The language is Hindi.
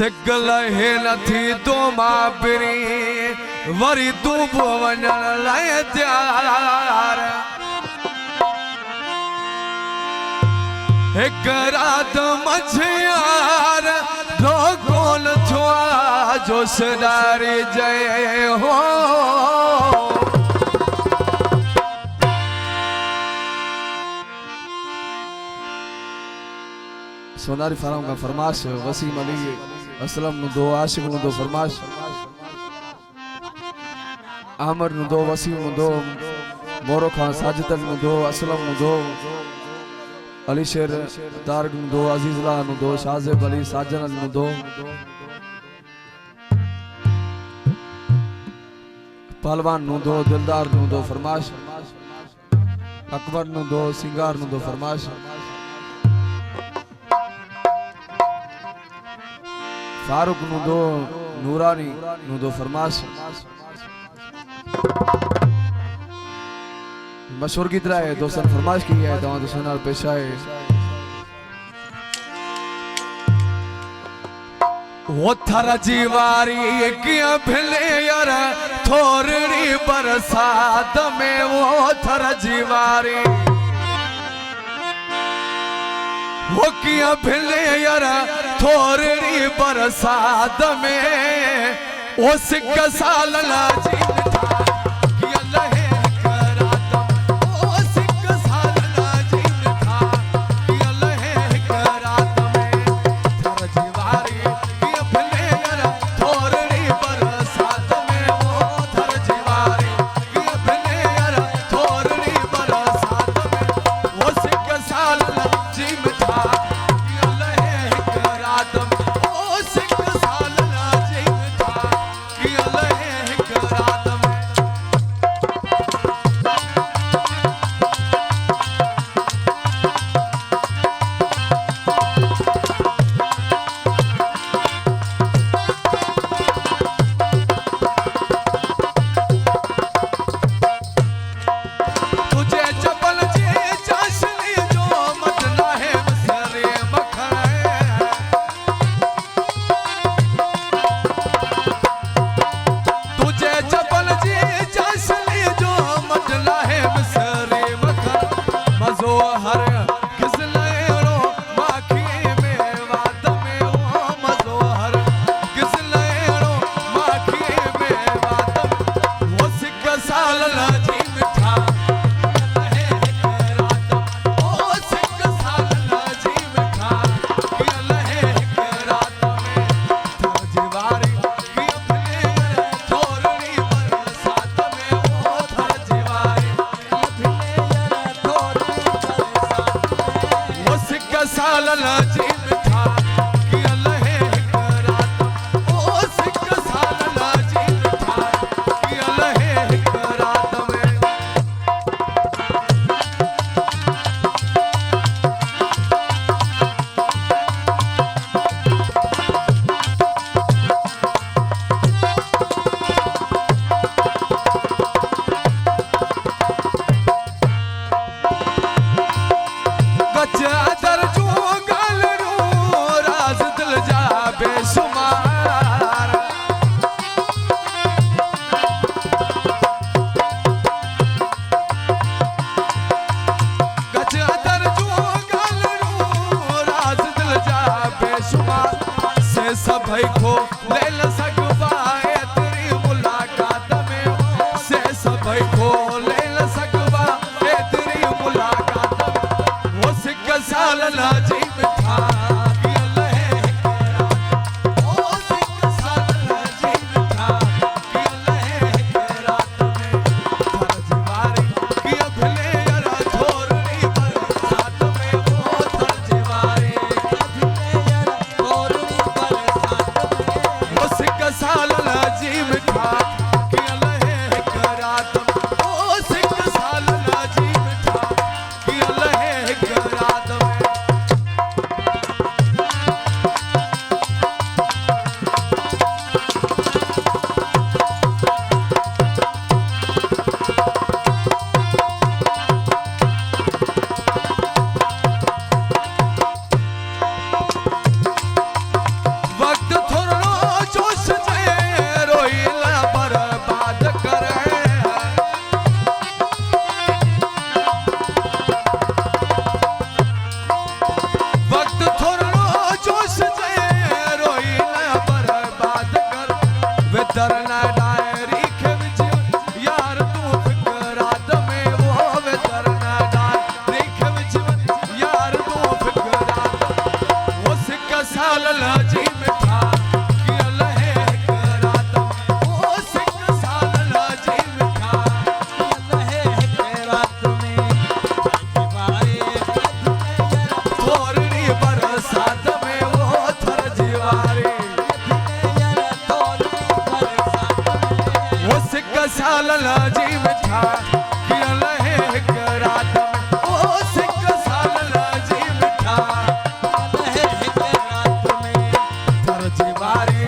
सिगल हे नथी तो मापरी वरी तू वञण लाइ तयार एक रात मझियार ढोकोन छुआ जो सदारी जय हो सोनारी फाराम का फरमाश वसीम अली असलम नु दो आशिक नु दो फरमाश अहमद नु दो वसीम नु दो मोरो खान साजिद नु दो असलम नु दो अली शेर तारक नु दो अजीजला नु दो शाज़ेब अली साजन नु दो पहलवान नु दो दिलदार नु दो फरमाश अकबर नु दो सिंगार नु दो फरमाश फारूक नु दो नूरानी नु दो फरमाश मशहूर की तरह है दोस्तन फरमाश की है दवा दोस्तन और पेशा है वो थर जीवारी किया भिले यार थोड़ी बरसात में वो थर जीवारी वो किया भिले यार थोड़ी बरसात में वो सिक साल लाजी साल जी मिठा किया लहे हिक रात में ओ सिक साल जी मिठा लहे हिक रात में दर्जी मारी